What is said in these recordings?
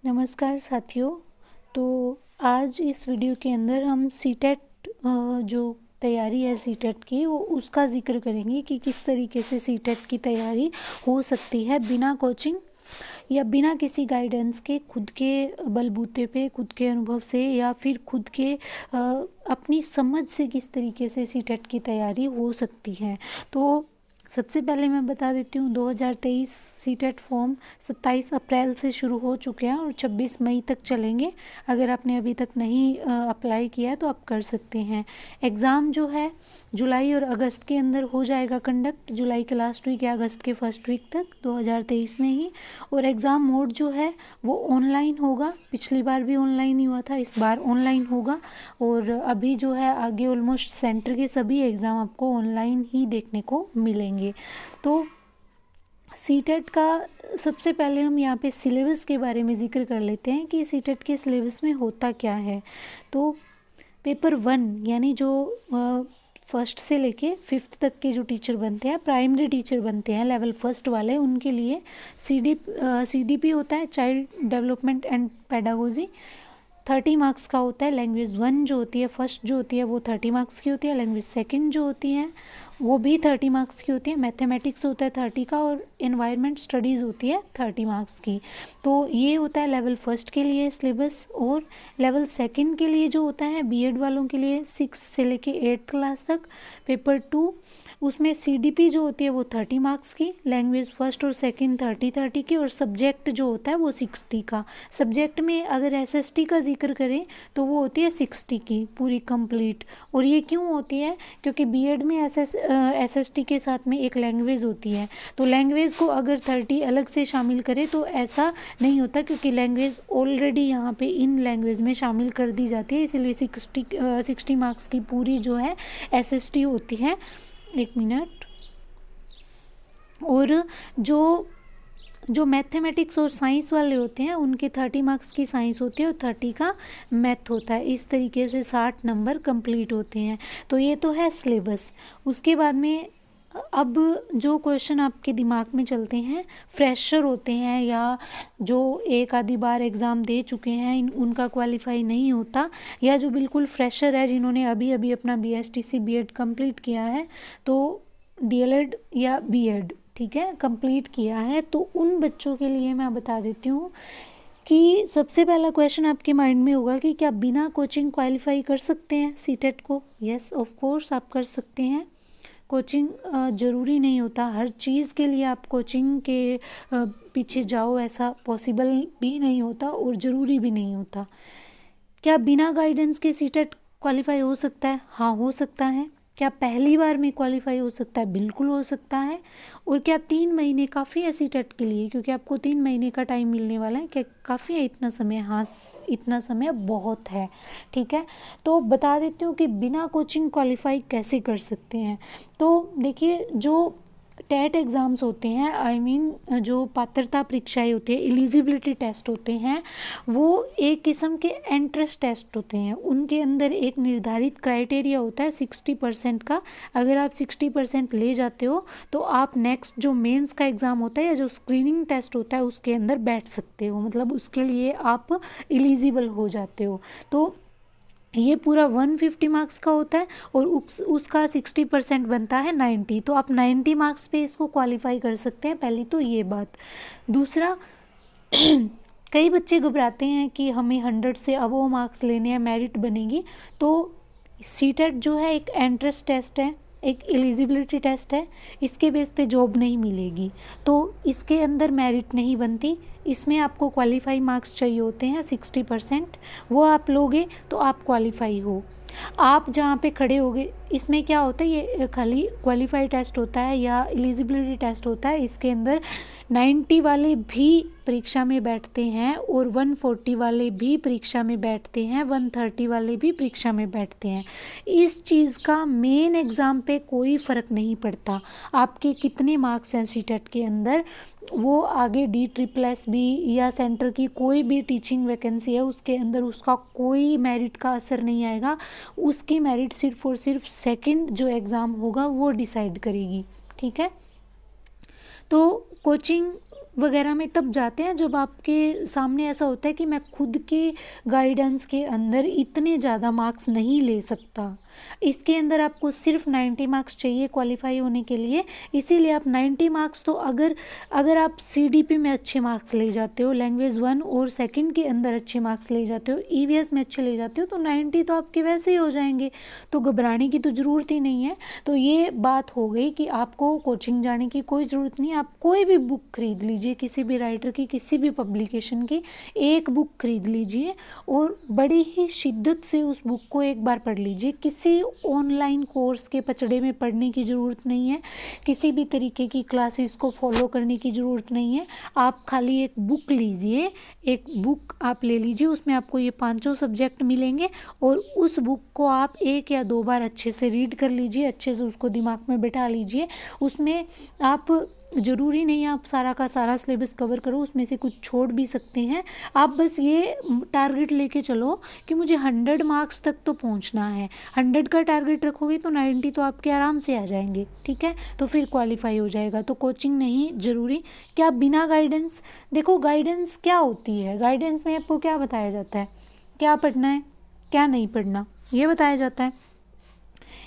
नमस्कार साथियों। तो आज इस वीडियो के अंदर हम सीटेट जो तैयारी है सीटेट की वो उसका ज़िक्र करेंगे कि किस तरीके से सीटेट की तैयारी हो सकती है बिना कोचिंग या बिना किसी गाइडेंस के, खुद के बलबूते पे, खुद के अनुभव से या फिर खुद के अपनी समझ से किस तरीके से सीटेट की तैयारी हो सकती है। तो सबसे पहले मैं बता देती हूँ 2023 सीटेट फॉर्म 27 अप्रैल से शुरू हो चुके हैं और 26 मई तक चलेंगे। अगर आपने अभी तक नहीं अप्लाई किया है तो आप कर सकते हैं। एग्ज़ाम जो है जुलाई और अगस्त के अंदर हो जाएगा कंडक्ट, जुलाई के लास्ट वीक या अगस्त के फर्स्ट वीक तक 2023 में ही। और एग्ज़ाम मोड जो है वो ऑनलाइन होगा। पिछली बार भी ऑनलाइन ही हुआ था, इस बार ऑनलाइन होगा। और अभी जो है आगे ऑलमोस्ट सेंटर के सभी एग्ज़ाम आपको ऑनलाइन ही देखने को मिलेंगे। तो सीटेट का सबसे पहले हम यहाँ पे सिलेबस के बारे में ज़िक्र कर लेते हैं कि सीटेट के सिलेबस में होता क्या है। तो पेपर 1 यानी जो फर्स्ट से लेके 5th तक के जो टीचर बनते हैं, प्राइमरी टीचर बनते हैं लेवल फर्स्ट वाले, उनके लिए CDP होता है, child development and pedagogy. 30 marks का होता है। लैंग्वेज 1 जो होती है, फर्स्ट जो होती है वो 30 मार्क्स की होती है। लैंग्वेज सेकंड जो होती है वो भी 30 मार्क्स की होती है। मैथमेटिक्स होता है 30 का और एनवायरनमेंट स्टडीज़ होती है 30 मार्क्स की। तो ये होता है लेवल फर्स्ट के लिए सिलेबस। और लेवल सेकंड के लिए जो होता है बीएड वालों के लिए 6 से लेके 8th क्लास तक, पेपर 2 उसमें CDP जो होती है वो 30 मार्क्स की, लैंग्वेज फर्स्ट और सेकंड 30 की, और सब्जेक्ट जो होता है वो 60 का। सब्जेक्ट में अगर SST का जिक्र करें तो वो होती है 60 की पूरी कंप्लीट। और ये क्यों होती है? क्योंकि बीएड में SST के साथ में एक लैंग्वेज होती है, तो लैंग्वेज को अगर 30 अलग से शामिल करें तो ऐसा नहीं होता, क्योंकि लैंग्वेज ऑलरेडी यहाँ पे इन लैंग्वेज में शामिल कर दी जाती है। इसीलिए 60 मार्क्स की पूरी जो है SST होती है। एक मिनट। और जो मैथमेटिक्स और साइंस वाले होते हैं उनके 30 मार्क्स की साइंस होती है और 30 का मैथ होता है। इस तरीके से 60 नंबर कंप्लीट होते हैं। तो ये तो है सिलेबस। उसके बाद में अब जो क्वेश्चन आपके दिमाग में चलते हैं, फ्रेशर होते हैं या जो एक आधी बार एग्ज़ाम दे चुके हैं उनका क्वालिफाई नहीं होता, या जो बिल्कुल फ्रेशर है जिन्होंने अभी अभी अपना BSTC BEd कंप्लीट किया है, तो DLEd या BEd ठीक है कंप्लीट किया है, तो उन बच्चों के लिए मैं बता देती हूँ कि सबसे पहला क्वेश्चन आपके माइंड में होगा कि क्या बिना कोचिंग क्वालिफाई कर सकते हैं सीटेट को? यस ऑफ कोर्स आप कर सकते हैं। कोचिंग ज़रूरी नहीं होता, हर चीज़ के लिए आप कोचिंग के पीछे जाओ, ऐसा पॉसिबल भी नहीं होता और ज़रूरी भी नहीं होता। क्या बिना गाइडेंस के सीटेट क्वालिफाई हो सकता है? हाँ हो सकता है। क्या पहली बार में क्वालिफाई हो सकता है? बिल्कुल हो सकता है। और क्या 3 महीने काफ़ी है सीटेट के लिए? क्योंकि आपको 3 महीने का टाइम मिलने वाला है। क्या काफ़ी है इतना समय? हाँ इतना समय बहुत है। ठीक है, तो बता देती हूँ कि बिना कोचिंग क्वालिफाई कैसे कर सकते हैं। तो देखिए, जो टेट एग्ज़ाम्स होते हैं, जो पात्रता परीक्षाएं होती है, एलिजिबिलिटी टेस्ट होते हैं, वो एक किस्म के एंट्रेंस टेस्ट होते हैं। उनके अंदर एक निर्धारित क्राइटेरिया होता है 60% का। अगर आप 60% ले जाते हो तो आप नेक्स्ट जो मेंस का एग्ज़ाम होता है या जो स्क्रीनिंग टेस्ट होता है उसके अंदर बैठ सकते हो, मतलब उसके लिए आप एलिजिबल हो जाते हो। तो ये पूरा 150 मार्क्स का होता है और उसका 60% बनता है 90। तो आप 90 मार्क्स पे इसको क्वालिफाई कर सकते हैं। पहली तो ये बात। दूसरा, कई बच्चे घबराते हैं कि हमें 100 से अबव मार्क्स लेने हैं, मेरिट बनेगी। तो सीटेट जो है एक एंट्रेंस टेस्ट है, एक एलिजिबिलिटी टेस्ट है, इसके बेस पे जॉब नहीं मिलेगी, तो इसके अंदर मेरिट नहीं बनती। इसमें आपको क्वालिफाई मार्क्स चाहिए होते हैं 60%, वो आप लोगे तो आप क्वालिफाई हो। आप जहाँ पे खड़े होगे, इसमें क्या होता है, ये खाली क्वालिफाई टेस्ट होता है या एलिजिबिलिटी टेस्ट होता है। इसके अंदर 90 वाले भी परीक्षा में बैठते हैं और 140 वाले भी परीक्षा में बैठते हैं, 130 वाले भी परीक्षा में बैठते हैं। इस चीज़ का मेन एग्ज़ाम पे कोई फ़र्क नहीं पड़ता। आपके कितने मार्क्स हैं सीटेट के अंदर, वो आगे DSSS या सेंटर की कोई भी टीचिंग वैकेंसी है उसके अंदर उसका कोई मेरिट का असर नहीं आएगा। उसकी मेरिट सिर्फ और सिर्फ सेकंड जो एग्ज़ाम होगा वो डिसाइड करेगी। ठीक है, तो कोचिंग वगैरह में तब जाते हैं जब आपके सामने ऐसा होता है कि मैं खुद के गाइडेंस के अंदर इतने ज़्यादा मार्क्स नहीं ले सकता। इसके अंदर आपको सिर्फ 90 मार्क्स चाहिए क्वालिफाई होने के लिए, इसीलिए आप 90 मार्क्स तो अगर आप सीडीपी में अच्छे मार्क्स ले जाते हो, लैंग्वेज 1 और सेकंड के अंदर अच्छे मार्क्स ले जाते हो, ईवीएस में अच्छे ले जाते हो, तो 90 तो आपके वैसे ही हो जाएंगे, तो घबराने की तो ज़रूरत ही नहीं है। तो ये बात हो गई कि आपको कोचिंग जाने की कोई ज़रूरत नहीं। आप कोई भी बुक खरीद लीजिए, किसी भी राइटर की, किसी भी पब्लिकेशन की एक बुक खरीद लीजिए और बड़ी ही शिद्दत से उस बुक को एक बार पढ़ लीजिए। किसी ऑनलाइन कोर्स के पचड़े में पढ़ने की ज़रूरत नहीं है, किसी भी तरीके की क्लासेस को फॉलो करने की ज़रूरत नहीं है। आप खाली एक बुक लीजिए, एक बुक आप ले लीजिए, उसमें आपको ये 5 सब्जेक्ट मिलेंगे और उस बुक को आप 1 या 2 बार अच्छे से रीड कर लीजिए, अच्छे से उसको दिमाग में बिठा लीजिए। उसमें आप ज़रूरी नहीं आप सारा का सारा सिलेबस कवर करो, उसमें से कुछ छोड़ भी सकते हैं। आप बस ये टारगेट लेके चलो कि मुझे 100 मार्क्स तक तो पहुंचना है। 100 का टारगेट रखोगे तो 90 तो आपके आराम से आ जाएंगे, ठीक है, तो फिर क्वालिफाई हो जाएगा। तो कोचिंग नहीं ज़रूरी। क्या बिना गाइडेंस, देखो गाइडेंस क्या होती है, गाइडेंस में आपको क्या बताया जाता है, क्या पढ़ना है क्या नहीं पढ़ना ये बताया जाता है,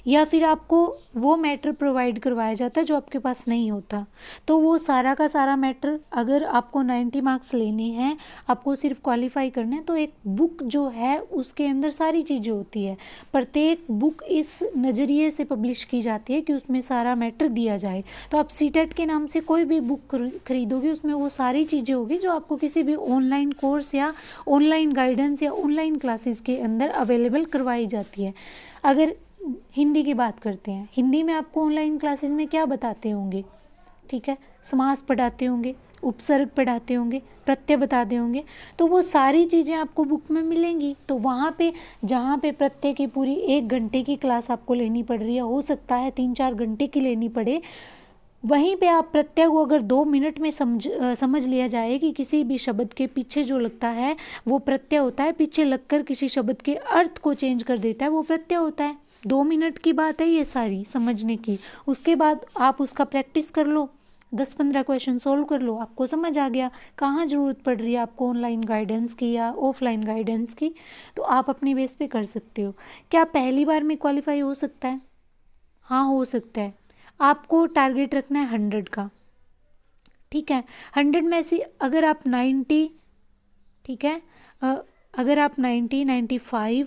या फिर आपको वो मैटर प्रोवाइड करवाया जाता है जो आपके पास नहीं होता। तो वो सारा का सारा मैटर, अगर आपको 90 मार्क्स लेने हैं, आपको सिर्फ क्वालिफाई करना है, तो एक बुक जो है उसके अंदर सारी चीज़ें होती है। प्रत्येक बुक इस नज़रिए से पब्लिश की जाती है कि उसमें सारा मैटर दिया जाए। तो आप सीटेट के नाम से कोई भी बुक खरीदोगे, उसमें वो सारी चीज़ें होगी जो आपको किसी भी ऑनलाइन कोर्स या ऑनलाइन गाइडेंस या ऑनलाइन क्लासेस के अंदर अवेलेबल करवाई जाती है। अगर हिंदी की बात करते हैं, हिंदी में आपको ऑनलाइन क्लासेस में क्या बताते होंगे, ठीक है, समास पढ़ाते होंगे, उपसर्ग पढ़ाते होंगे, प्रत्यय बताते होंगे, तो वो सारी चीज़ें आपको बुक में मिलेंगी। तो वहाँ पे जहाँ पे प्रत्यय की पूरी 1 घंटे की क्लास आपको लेनी पड़ रही है, हो सकता है 3-4 घंटे की लेनी पड़े, वहीं पे आप प्रत्यय को अगर 2 मिनट में समझ लिया जाए कि किसी भी शब्द के पीछे जो लगता है वो प्रत्यय होता है, पीछे लगकर किसी शब्द के अर्थ को चेंज कर देता है वो प्रत्यय होता है। 2 मिनट की बात है ये सारी समझने की। उसके बाद आप उसका प्रैक्टिस कर लो, 10-15 क्वेश्चन सोल्व कर लो, आपको समझ आ गया। कहाँ ज़रूरत पड़ रही है आपको ऑनलाइन गाइडेंस की या ऑफलाइन गाइडेंस की, तो आप अपनी बेस पे कर सकते हो। क्या पहली बार में क्वालिफाई हो सकता है? हाँ हो सकता है। आपको टारगेट रखना है 100 का, ठीक है। 100 में से अगर आप 90, ठीक है, अगर आप 90, 95,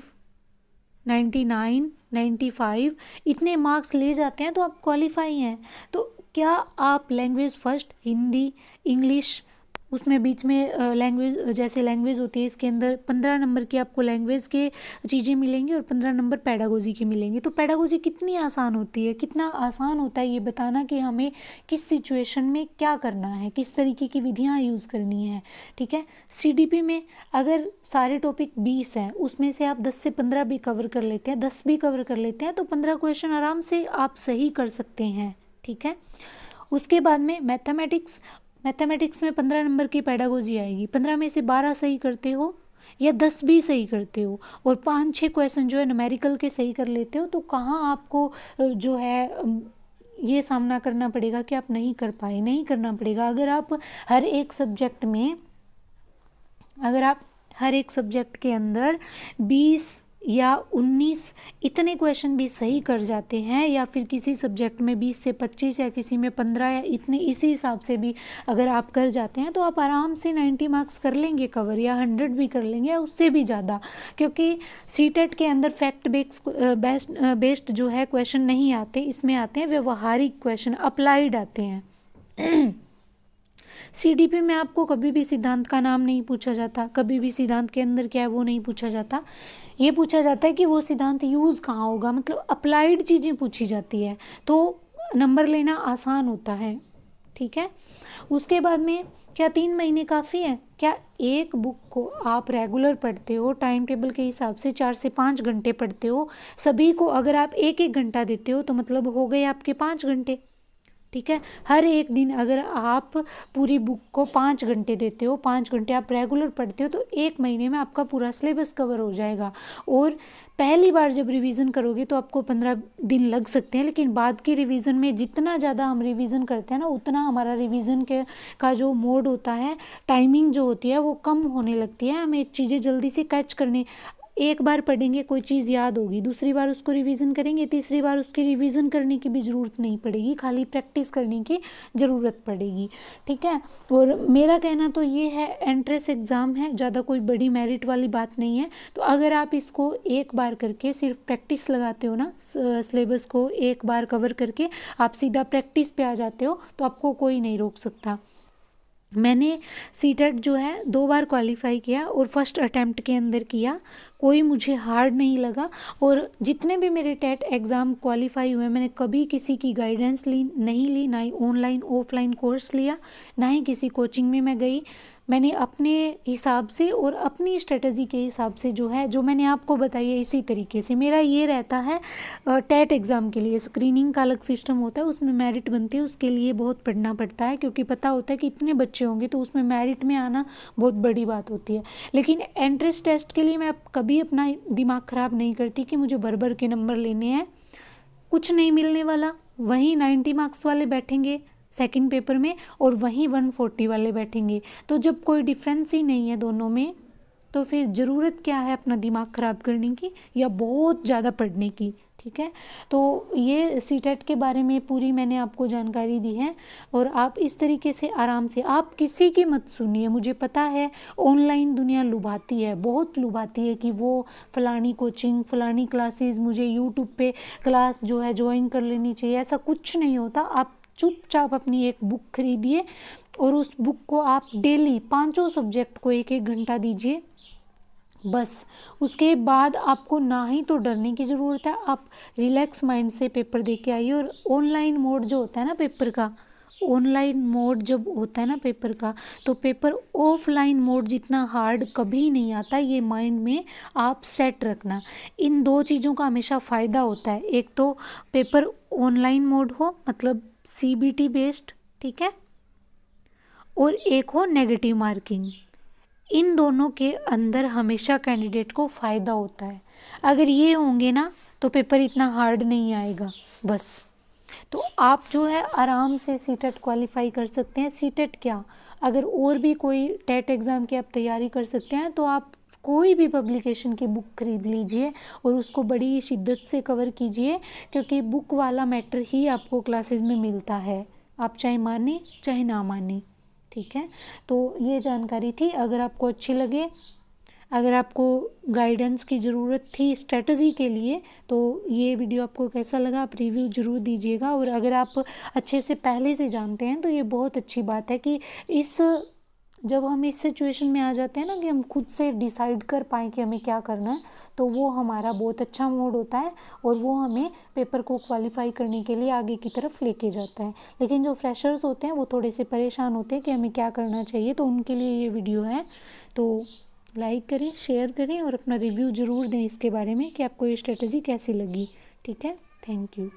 99, 95 इतने मार्क्स ले जाते हैं तो आप क्वालिफाई हैं। तो क्या आप लैंग्वेज फर्स्ट, हिंदी, इंग्लिश, उसमें बीच में लैंग्वेज, जैसे लैंग्वेज होती है इसके अंदर 15 नंबर की आपको लैंग्वेज के चीज़ें मिलेंगी और 15 नंबर पैडागोजी की मिलेंगी। तो पैडागोजी कितनी आसान होती है, कितना आसान होता है ये बताना कि हमें किस सिचुएशन में क्या करना है, किस तरीके की विधियाँ यूज़ करनी है, ठीक है। सीडीपी में अगर सारे टॉपिक 20 हैं, उसमें से आप 10 से 15 भी कवर कर लेते हैं, 10 भी कवर कर लेते हैं, तो 15 क्वेश्चन आराम से आप सही कर सकते हैं, ठीक है। उसके बाद में मैथमेटिक्स में 15 नंबर की पैडागोजी आएगी। 15 में से 12 सही करते हो या 10 भी सही करते हो और 5-6 क्वेश्चन जो है न्यूमेरिकल के सही कर लेते हो, तो कहाँ आपको जो है ये सामना करना पड़ेगा कि आप नहीं कर पाए, नहीं करना पड़ेगा। अगर आप हर एक सब्जेक्ट के अंदर 20 या 19 इतने क्वेश्चन भी सही कर जाते हैं, या फिर किसी सब्जेक्ट में 20 से 25 या किसी में 15 या इतने, इसी हिसाब से भी अगर आप कर जाते हैं तो आप आराम से 90 मार्क्स कर लेंगे कवर, या 100 भी कर लेंगे या उससे भी ज़्यादा। क्योंकि सीटेट के अंदर फैक्ट बेस्ड जो है क्वेश्चन नहीं आते, इसमें आते हैं व्यवहारिक क्वेश्चन, अप्लाइड आते हैं। सीडीपी में आपको कभी भी सिद्धांत का नाम नहीं पूछा जाता, कभी भी सिद्धांत के अंदर क्या है वो नहीं पूछा जाता। ये पूछा जाता है कि वो सिद्धांत यूज़ कहाँ होगा, मतलब अप्लाइड चीज़ें पूछी जाती है, तो नंबर लेना आसान होता है, ठीक है। उसके बाद में क्या 3 महीने काफ़ी है? क्या एक बुक को आप रेगुलर पढ़ते हो, टाइम टेबल के हिसाब से 4 से 5 घंटे पढ़ते हो, सभी को अगर आप 1-1 घंटा देते हो तो मतलब हो गए आपके 5 घंटे, ठीक है। हर एक दिन अगर आप पूरी बुक को 5 घंटे देते हो, 5 घंटे आप रेगुलर पढ़ते हो, तो 1 महीने में आपका पूरा सिलेबस कवर हो जाएगा। और पहली बार जब रिवीजन करोगे तो आपको 15 दिन लग सकते हैं, लेकिन बाद की रिवीजन में जितना ज़्यादा हम रिवीजन करते हैं ना, उतना हमारा रिवीजन के का जो मोड होता है, टाइमिंग जो होती है वो कम होने लगती है, हमें चीज़ें जल्दी से कैच करने। एक बार पढ़ेंगे कोई चीज़ याद होगी, दूसरी बार उसको रिवीजन करेंगे, तीसरी बार उसकी रिवीजन करने की भी ज़रूरत नहीं पड़ेगी, खाली प्रैक्टिस करने की ज़रूरत पड़ेगी। ठीक है। और मेरा कहना तो ये है, एंट्रेंस एग्ज़ाम है, ज़्यादा कोई बड़ी मेरिट वाली बात नहीं है। तो अगर आप इसको एक बार करके सिर्फ प्रैक्टिस लगाते हो ना, सिलेबस को एक बार कवर करके आप सीधा प्रैक्टिस पे आ जाते हो, तो आपको कोई नहीं रोक सकता। मैंने सीटेट जो है 2 बार क्वालिफाई किया और फर्स्ट अटेम्प्ट के अंदर किया, कोई मुझे हार्ड नहीं लगा। और जितने भी मेरे टेट एग्ज़ाम क्वालिफाई हुए, मैंने कभी किसी की गाइडेंस नहीं ली, ना ही ऑनलाइन ऑफलाइन कोर्स लिया, ना ही किसी कोचिंग में मैं गई। मैंने अपने हिसाब से और अपनी स्ट्रेटजी के हिसाब से जो है, जो मैंने आपको बताई है, इसी तरीके से मेरा ये रहता है। टेट एग्ज़ाम के लिए स्क्रीनिंग का अलग सिस्टम होता है, उसमें मेरिट बनती है, उसके लिए बहुत पढ़ना पड़ता है, क्योंकि पता होता है कि इतने बच्चे होंगे तो उसमें मेरिट में आना बहुत बड़ी बात होती है। लेकिन एंट्रेंस टेस्ट के लिए मैं कभी अपना दिमाग ख़राब नहीं करती कि मुझे भर भर के नंबर लेने हैं, कुछ नहीं मिलने वाला। वहीं 90 मार्क्स वाले बैठेंगे सेकंड पेपर में, और वहीं 140 वाले बैठेंगे। तो जब कोई डिफरेंस ही नहीं है दोनों में, तो फिर ज़रूरत क्या है अपना दिमाग ख़राब करने की या बहुत ज़्यादा पढ़ने की। ठीक है। तो ये सीटेट के बारे में पूरी मैंने आपको जानकारी दी है, और आप इस तरीके से आराम से, आप किसी की मत सुनिए। मुझे पता है ऑनलाइन दुनिया लुभाती है, बहुत लुभाती है कि वो फलानी कोचिंग, फलानी क्लासेस, मुझे यूट्यूब पे क्लास जो है ज्वाइन कर लेनी चाहिए। ऐसा कुछ नहीं होता। आप चुपचाप अपनी एक बुक खरीदिए और उस बुक को आप डेली 5 सब्जेक्ट को 1-1 घंटा दीजिए, बस। उसके बाद आपको ना ही तो डरने की ज़रूरत है, आप रिलैक्स माइंड से पेपर दे के आइए। और ऑनलाइन मोड जो होता है ना पेपर का, ऑनलाइन मोड जब होता है ना पेपर का, तो पेपर ऑफलाइन मोड जितना हार्ड कभी नहीं आता, ये माइंड में आप सेट रखना। इन 2 चीज़ों का हमेशा फ़ायदा होता है, एक तो पेपर ऑनलाइन मोड हो, मतलब CBT बेस्ड, ठीक है, और एक हो नेगेटिव मार्किंग। इन दोनों के अंदर हमेशा कैंडिडेट को फ़ायदा होता है। अगर ये होंगे ना तो पेपर इतना हार्ड नहीं आएगा, बस। तो आप जो है आराम से सीटेट क्वालिफाई कर सकते हैं। सीटेट क्या, अगर और भी कोई टेट एग्ज़ाम की आप तैयारी कर सकते हैं, तो आप कोई भी पब्लिकेशन की बुक खरीद लीजिए और उसको बड़ी शिद्दत से कवर कीजिए, क्योंकि बुक वाला मैटर ही आपको क्लासेस में मिलता है, आप चाहे माने चाहे ना माने। ठीक है। तो ये जानकारी थी। अगर आपको अच्छी लगे, अगर आपको गाइडेंस की ज़रूरत थी स्ट्रेटजी के लिए, तो ये वीडियो आपको कैसा लगा आप रिव्यू ज़रूर दीजिएगा। और अगर आप अच्छे से पहले से जानते हैं तो ये बहुत अच्छी बात है कि जब हम इस सिचुएशन में आ जाते हैं ना कि हम खुद से डिसाइड कर पाएँ कि हमें क्या करना है, तो वो हमारा बहुत अच्छा मोड होता है और वो हमें पेपर को क्वालिफाई करने के लिए आगे की तरफ लेके जाता है। लेकिन जो फ्रेशर्स होते हैं वो थोड़े से परेशान होते हैं कि हमें क्या करना चाहिए, तो उनके लिए ये वीडियो है। तो लाइक करें, शेयर करें और अपना रिव्यू ज़रूर दें इसके बारे में कि आपको ये स्ट्रेटजी कैसी लगी। ठीक है। Thank you.